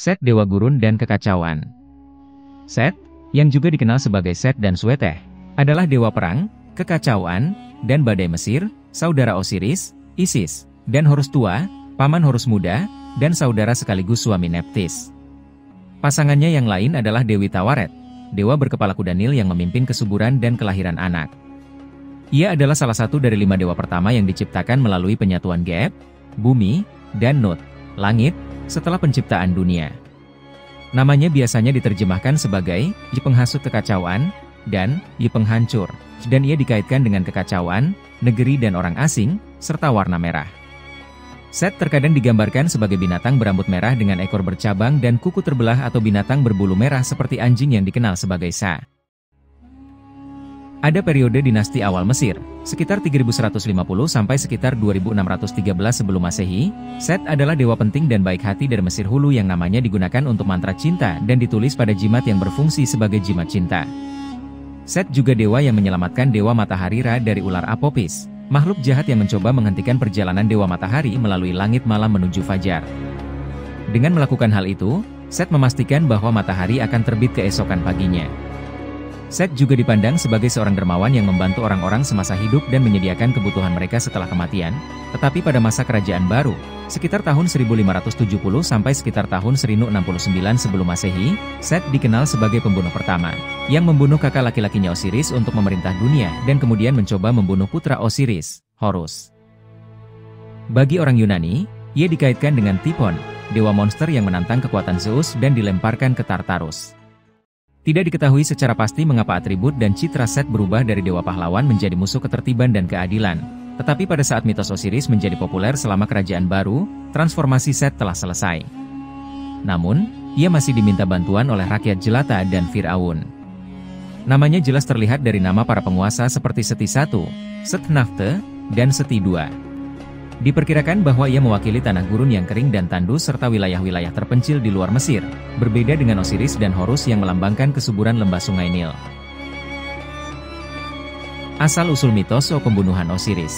Set Dewa Gurun dan Kekacauan. Set, yang juga dikenal sebagai Set dan Sueteh, adalah dewa perang, kekacauan, dan badai Mesir, saudara Osiris, Isis, dan Horus tua, paman Horus muda, dan saudara sekaligus suami Nephthys. Pasangannya yang lain adalah Dewi Tawaret, dewa berkepala kuda Nil yang memimpin kesuburan dan kelahiran anak. Ia adalah salah satu dari 5 dewa pertama yang diciptakan melalui penyatuan Geeb, bumi, dan Nut, langit, setelah penciptaan dunia. Namanya biasanya diterjemahkan sebagai Yi penghasut kekacauan dan Yi penghancur, dan ia dikaitkan dengan kekacauan, negeri dan orang asing, serta warna merah. Set terkadang digambarkan sebagai binatang berambut merah dengan ekor bercabang dan kuku terbelah atau binatang berbulu merah seperti anjing yang dikenal sebagai Sa. Ada periode dinasti awal Mesir, sekitar 3150 sampai sekitar 2613 sebelum Masehi. Set adalah dewa penting dan baik hati dari Mesir Hulu yang namanya digunakan untuk mantra cinta dan ditulis pada jimat yang berfungsi sebagai jimat cinta. Set juga dewa yang menyelamatkan dewa matahari Ra dari ular Apopis, makhluk jahat yang mencoba menghentikan perjalanan dewa matahari melalui langit malam menuju fajar. Dengan melakukan hal itu, Set memastikan bahwa matahari akan terbit keesokan paginya. Set juga dipandang sebagai seorang dermawan yang membantu orang-orang semasa hidup dan menyediakan kebutuhan mereka setelah kematian, tetapi pada masa kerajaan baru, sekitar tahun 1570 sampai sekitar tahun 1069 sebelum Masehi, Set dikenal sebagai pembunuh pertama, yang membunuh kakak laki-lakinya Osiris untuk memerintah dunia dan kemudian mencoba membunuh putra Osiris, Horus. Bagi orang Yunani, ia dikaitkan dengan Typhon, dewa monster yang menantang kekuatan Zeus dan dilemparkan ke Tartarus. Tidak diketahui secara pasti mengapa atribut dan citra Set berubah dari dewa pahlawan menjadi musuh ketertiban dan keadilan. Tetapi pada saat mitos Osiris menjadi populer selama kerajaan baru, transformasi Set telah selesai. Namun, ia masih diminta bantuan oleh rakyat jelata dan Firaun. Namanya jelas terlihat dari nama para penguasa seperti Seti I, Setnafte, dan Seti II. Diperkirakan bahwa ia mewakili tanah gurun yang kering dan tandus serta wilayah-wilayah terpencil di luar Mesir, berbeda dengan Osiris dan Horus yang melambangkan kesuburan lembah sungai Nil. Asal-usul mitos pembunuhan Osiris.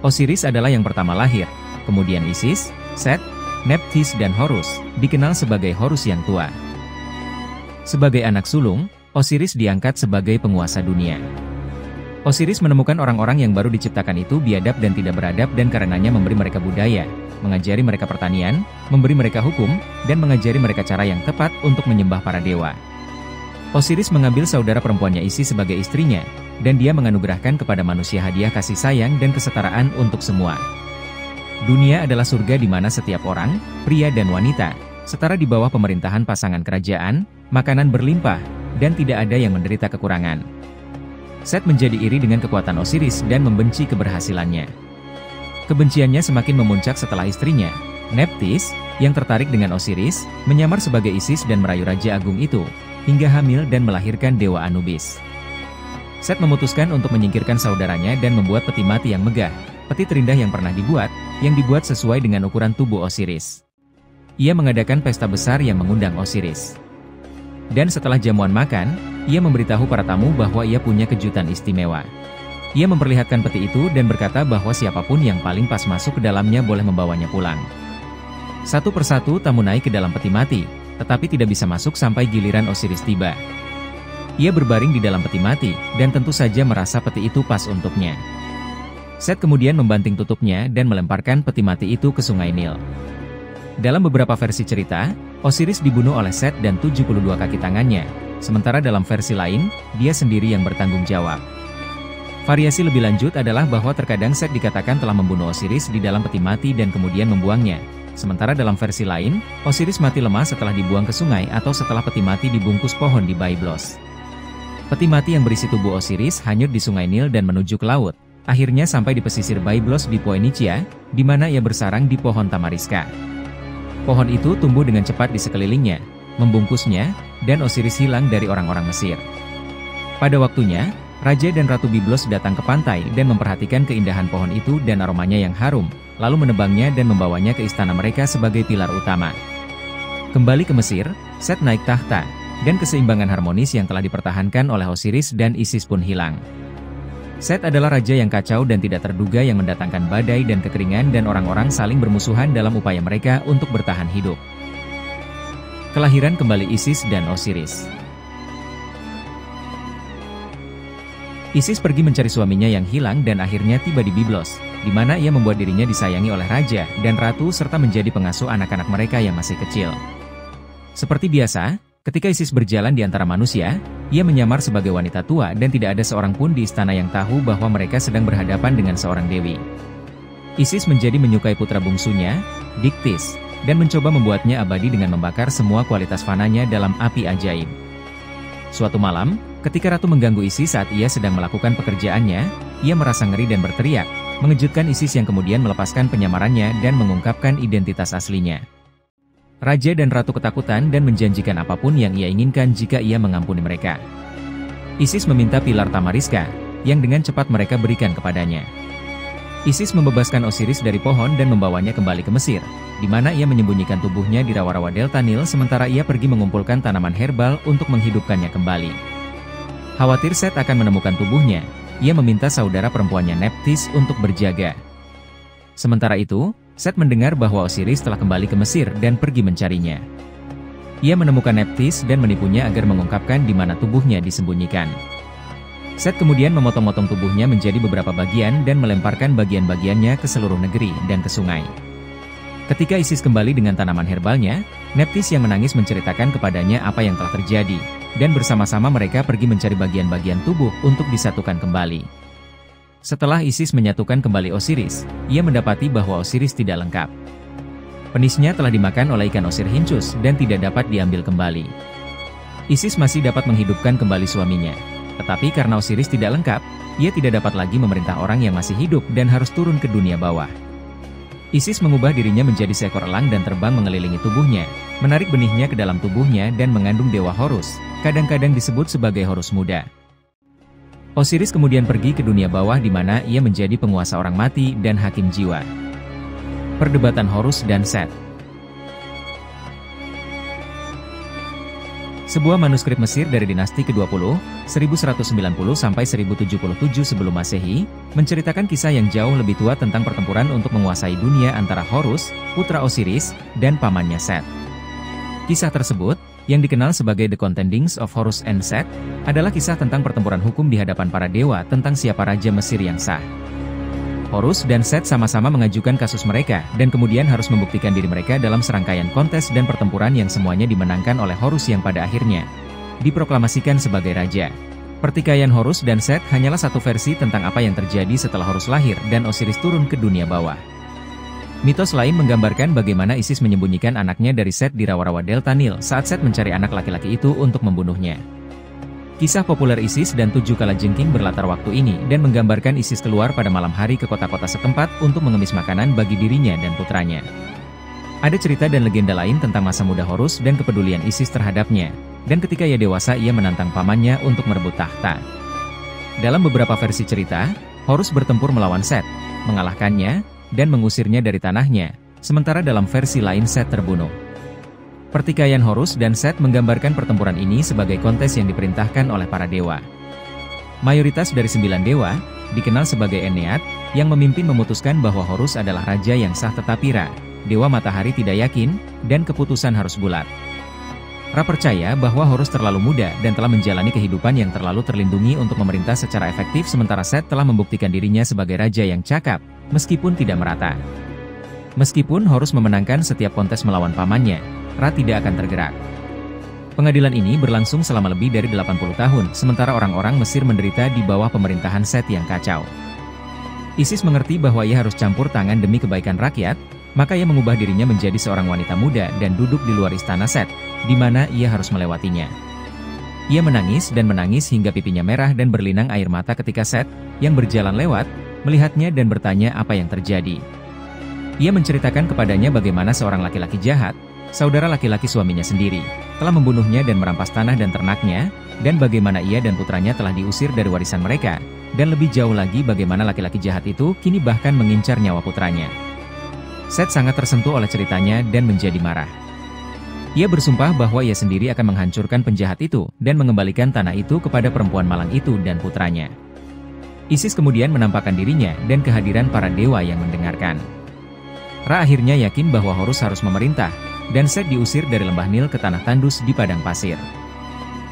Osiris adalah yang pertama lahir, kemudian Isis, Set, Nephthys dan Horus, dikenal sebagai Horus yang tua. Sebagai anak sulung, Osiris diangkat sebagai penguasa dunia. Osiris menemukan orang-orang yang baru diciptakan itu biadab dan tidak beradab dan karenanya memberi mereka budaya, mengajari mereka pertanian, memberi mereka hukum, dan mengajari mereka cara yang tepat untuk menyembah para dewa. Osiris mengambil saudara perempuannya Isis sebagai istrinya, dan dia menganugerahkan kepada manusia hadiah kasih sayang dan kesetaraan untuk semua. Dunia adalah surga di mana setiap orang, pria dan wanita, setara di bawah pemerintahan pasangan kerajaan, makanan berlimpah, dan tidak ada yang menderita kekurangan. Set menjadi iri dengan kekuatan Osiris dan membenci keberhasilannya. Kebenciannya semakin memuncak setelah istrinya, Nephthys, yang tertarik dengan Osiris, menyamar sebagai Isis dan merayu Raja Agung itu, hingga hamil dan melahirkan Dewa Anubis. Set memutuskan untuk menyingkirkan saudaranya dan membuat peti mati yang megah, peti terindah yang pernah dibuat, yang dibuat sesuai dengan ukuran tubuh Osiris. Ia mengadakan pesta besar yang mengundang Osiris. Dan setelah jamuan makan, ia memberitahu para tamu bahwa ia punya kejutan istimewa. Ia memperlihatkan peti itu dan berkata bahwa siapapun yang paling pas masuk ke dalamnya boleh membawanya pulang. Satu persatu tamu naik ke dalam peti mati, tetapi tidak bisa masuk sampai giliran Osiris tiba. Ia berbaring di dalam peti mati, dan tentu saja merasa peti itu pas untuknya. Set kemudian membanting tutupnya dan melemparkan peti mati itu ke sungai Nil. Dalam beberapa versi cerita, Osiris dibunuh oleh Set dan 72 kaki tangannya, sementara dalam versi lain, dia sendiri yang bertanggung jawab. Variasi lebih lanjut adalah bahwa terkadang Set dikatakan telah membunuh Osiris di dalam peti mati dan kemudian membuangnya, sementara dalam versi lain, Osiris mati lemah setelah dibuang ke sungai atau setelah peti mati dibungkus pohon di Byblos. Peti mati yang berisi tubuh Osiris hanyut di sungai Nil dan menuju ke laut, akhirnya sampai di pesisir Byblos di Phoenicia, di mana ia bersarang di pohon Tamariska. Pohon itu tumbuh dengan cepat di sekelilingnya, membungkusnya, dan Osiris hilang dari orang-orang Mesir. Pada waktunya, Raja dan Ratu Byblos datang ke pantai dan memperhatikan keindahan pohon itu dan aromanya yang harum, lalu menebangnya dan membawanya ke istana mereka sebagai pilar utama. Kembali ke Mesir, Set naik tahta, dan keseimbangan harmonis yang telah dipertahankan oleh Osiris dan Isis pun hilang. Set adalah raja yang kacau dan tidak terduga yang mendatangkan badai dan kekeringan dan orang-orang saling bermusuhan dalam upaya mereka untuk bertahan hidup. Kelahiran kembali Isis dan Osiris. Isis pergi mencari suaminya yang hilang dan akhirnya tiba di Byblos, di mana ia membuat dirinya disayangi oleh raja dan ratu serta menjadi pengasuh anak-anak mereka yang masih kecil. Seperti biasa, ketika Isis berjalan di antara manusia, ia menyamar sebagai wanita tua dan tidak ada seorang pun di istana yang tahu bahwa mereka sedang berhadapan dengan seorang dewi. Isis menjadi menyukai putra bungsunya, Diktis, dan mencoba membuatnya abadi dengan membakar semua kualitas fananya dalam api ajaib. Suatu malam, ketika ratu mengganggu Isis saat ia sedang melakukan pekerjaannya, ia merasa ngeri dan berteriak, mengejutkan Isis yang kemudian melepaskan penyamarannya dan mengungkapkan identitas aslinya. Raja dan ratu ketakutan dan menjanjikan apapun yang ia inginkan jika ia mengampuni mereka. Isis meminta pilar Tamariska, yang dengan cepat mereka berikan kepadanya. Isis membebaskan Osiris dari pohon dan membawanya kembali ke Mesir, di mana ia menyembunyikan tubuhnya di rawa-rawa delta Nil sementara ia pergi mengumpulkan tanaman herbal untuk menghidupkannya kembali. Khawatir Set akan menemukan tubuhnya, ia meminta saudara perempuannya Nephthys untuk berjaga. Sementara itu, Set mendengar bahwa Osiris telah kembali ke Mesir dan pergi mencarinya. Ia menemukan Nephthys dan menipunya agar mengungkapkan di mana tubuhnya disembunyikan. Set kemudian memotong-motong tubuhnya menjadi beberapa bagian dan melemparkan bagian-bagiannya ke seluruh negeri dan ke sungai. Ketika Isis kembali dengan tanaman herbalnya, Nephthys yang menangis menceritakan kepadanya apa yang telah terjadi, dan bersama-sama mereka pergi mencari bagian-bagian tubuh untuk disatukan kembali. Setelah Isis menyatukan kembali Osiris, ia mendapati bahwa Osiris tidak lengkap. Penisnya telah dimakan oleh ikan Osirhynchus dan tidak dapat diambil kembali. Isis masih dapat menghidupkan kembali suaminya. Tetapi karena Osiris tidak lengkap, ia tidak dapat lagi memerintah orang yang masih hidup dan harus turun ke dunia bawah. Isis mengubah dirinya menjadi seekor elang dan terbang mengelilingi tubuhnya, menarik benihnya ke dalam tubuhnya dan mengandung dewa Horus, kadang-kadang disebut sebagai Horus muda. Osiris kemudian pergi ke dunia bawah di mana ia menjadi penguasa orang mati dan hakim jiwa. Perdebatan Horus dan Set. Sebuah manuskrip Mesir dari dinasti ke-20, 1190 sampai 1077 sebelum Masehi, menceritakan kisah yang jauh lebih tua tentang pertempuran untuk menguasai dunia antara Horus, putra Osiris, dan pamannya Set. Kisah tersebut, yang dikenal sebagai The Contendings of Horus and Set, adalah kisah tentang pertempuran hukum di hadapan para dewa tentang siapa raja Mesir yang sah. Horus dan Set sama-sama mengajukan kasus mereka dan kemudian harus membuktikan diri mereka dalam serangkaian kontes dan pertempuran yang semuanya dimenangkan oleh Horus yang pada akhirnya diproklamasikan sebagai raja. Pertikaian Horus dan Set hanyalah satu versi tentang apa yang terjadi setelah Horus lahir dan Osiris turun ke dunia bawah. Mitos lain menggambarkan bagaimana Isis menyembunyikan anaknya dari Set di rawa-rawa delta Nil saat Set mencari anak laki-laki itu untuk membunuhnya. Kisah populer Isis dan 7 kalajengking berlatar waktu ini dan menggambarkan Isis keluar pada malam hari ke kota-kota setempat untuk mengemis makanan bagi dirinya dan putranya. Ada cerita dan legenda lain tentang masa muda Horus dan kepedulian Isis terhadapnya, dan ketika ia dewasa ia menantang pamannya untuk merebut tahta. Dalam beberapa versi cerita, Horus bertempur melawan Set, mengalahkannya, dan mengusirnya dari tanahnya, sementara dalam versi lain Set terbunuh. Pertikaian Horus dan Set menggambarkan pertempuran ini sebagai kontes yang diperintahkan oleh para dewa. Mayoritas dari 9 dewa, dikenal sebagai Ennead, yang memimpin memutuskan bahwa Horus adalah raja yang sah tetapi Ra, dewa matahari tidak yakin, dan keputusan harus bulat. Ra percaya bahwa Horus terlalu muda dan telah menjalani kehidupan yang terlalu terlindungi untuk memerintah secara efektif sementara Set telah membuktikan dirinya sebagai raja yang cakap, meskipun tidak merata. Meskipun Horus memenangkan setiap kontes melawan pamannya, Ra tidak akan tergerak. Pengadilan ini berlangsung selama lebih dari 80 tahun, sementara orang-orang Mesir menderita di bawah pemerintahan Set yang kacau. Isis mengerti bahwa ia harus campur tangan demi kebaikan rakyat, maka ia mengubah dirinya menjadi seorang wanita muda dan duduk di luar istana Set, di mana ia harus melewatinya. Ia menangis dan menangis hingga pipinya merah dan berlinang air mata ketika Set, yang berjalan lewat, melihatnya dan bertanya apa yang terjadi. Ia menceritakan kepadanya bagaimana seorang laki-laki jahat, saudara laki-laki suaminya sendiri, telah membunuhnya dan merampas tanah dan ternaknya, dan bagaimana ia dan putranya telah diusir dari warisan mereka, dan lebih jauh lagi bagaimana laki-laki jahat itu kini bahkan mengincar nyawa putranya. Set sangat tersentuh oleh ceritanya dan menjadi marah. Ia bersumpah bahwa ia sendiri akan menghancurkan penjahat itu dan mengembalikan tanah itu kepada perempuan malang itu dan putranya. Isis kemudian menampakkan dirinya dan kehadiran para dewa yang mendengarkan. Ra akhirnya yakin bahwa Horus harus memerintah, dan Set diusir dari lembah Nil ke tanah tandus di padang pasir.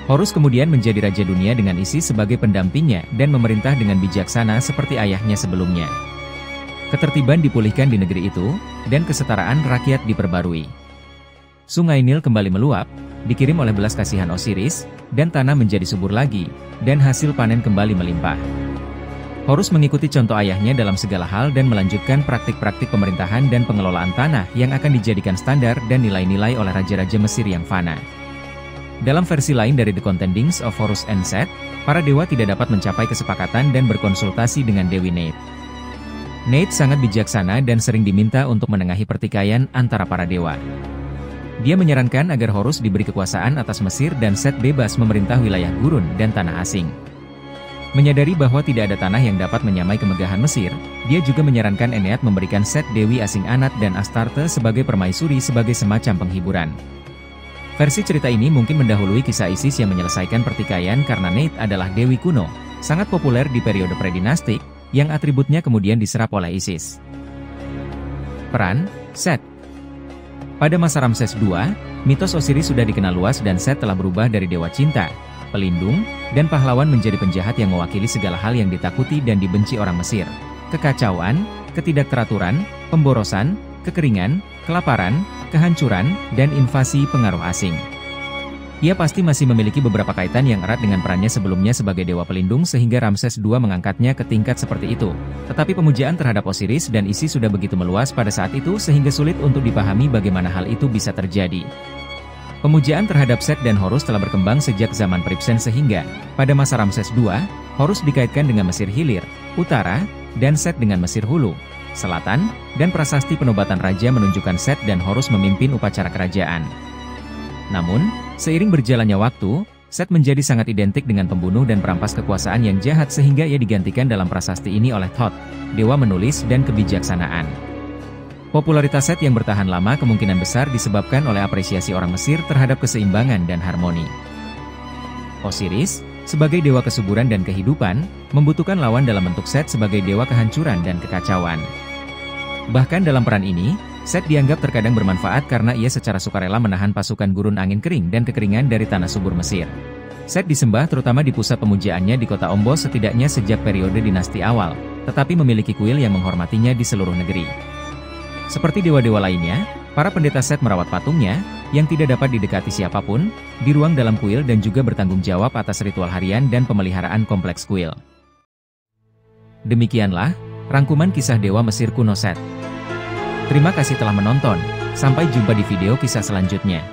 Horus kemudian menjadi raja dunia dengan Isis sebagai pendampingnya dan memerintah dengan bijaksana seperti ayahnya sebelumnya. Ketertiban dipulihkan di negeri itu, dan kesetaraan rakyat diperbarui. Sungai Nil kembali meluap, dikirim oleh belas kasihan Osiris, dan tanah menjadi subur lagi, dan hasil panen kembali melimpah. Horus mengikuti contoh ayahnya dalam segala hal dan melanjutkan praktik-praktik pemerintahan dan pengelolaan tanah yang akan dijadikan standar dan nilai-nilai oleh raja-raja Mesir yang fana. Dalam versi lain dari The Contendings of Horus and Set, para dewa tidak dapat mencapai kesepakatan dan berkonsultasi dengan Dewi Neith. Neith sangat bijaksana dan sering diminta untuk menengahi pertikaian antara para dewa. Dia menyarankan agar Horus diberi kekuasaan atas Mesir dan Set bebas memerintah wilayah gurun dan tanah asing. Menyadari bahwa tidak ada tanah yang dapat menyamai kemegahan Mesir, dia juga menyarankan Ennead memberikan Set dewi asing Anat dan Astarte sebagai permaisuri sebagai semacam penghiburan. Versi cerita ini mungkin mendahului kisah Isis yang menyelesaikan pertikaian karena Neith adalah dewi kuno, sangat populer di periode predinastik, yang atributnya kemudian diserap oleh Isis. Peran Set. Pada masa Ramses II, mitos Osiris sudah dikenal luas dan Set telah berubah dari dewa cinta, pelindung, dan pahlawan menjadi penjahat yang mewakili segala hal yang ditakuti dan dibenci orang Mesir. Kekacauan, ketidakteraturan, pemborosan, kekeringan, kelaparan, kehancuran, dan invasi pengaruh asing. Ia pasti masih memiliki beberapa kaitan yang erat dengan perannya sebelumnya sebagai dewa pelindung sehingga Ramses II mengangkatnya ke tingkat seperti itu. Tetapi pemujaan terhadap Osiris dan Isis sudah begitu meluas pada saat itu sehingga sulit untuk dipahami bagaimana hal itu bisa terjadi. Pemujaan terhadap Set dan Horus telah berkembang sejak zaman Peribsen sehingga, pada masa Ramses II, Horus dikaitkan dengan Mesir Hilir, Utara, dan Set dengan Mesir Hulu, Selatan, dan prasasti penobatan raja menunjukkan Set dan Horus memimpin upacara kerajaan. Namun, seiring berjalannya waktu, Set menjadi sangat identik dengan pembunuh dan perampas kekuasaan yang jahat sehingga ia digantikan dalam prasasti ini oleh Thoth, dewa menulis dan kebijaksanaan. Popularitas Set yang bertahan lama kemungkinan besar disebabkan oleh apresiasi orang Mesir terhadap keseimbangan dan harmoni. Osiris, sebagai dewa kesuburan dan kehidupan, membutuhkan lawan dalam bentuk Set sebagai dewa kehancuran dan kekacauan. Bahkan dalam peran ini, Set dianggap terkadang bermanfaat karena ia secara sukarela menahan pasukan gurun angin kering dan kekeringan dari tanah subur Mesir. Set disembah terutama di pusat pemujaannya di kota Ombos setidaknya sejak periode dinasti awal, tetapi memiliki kuil yang menghormatinya di seluruh negeri. Seperti dewa-dewa lainnya, para pendeta Set merawat patungnya, yang tidak dapat didekati siapapun, di ruang dalam kuil dan juga bertanggung jawab atas ritual harian dan pemeliharaan kompleks kuil. Demikianlah, rangkuman kisah dewa Mesir kuno Set. Terima kasih telah menonton, sampai jumpa di video kisah selanjutnya.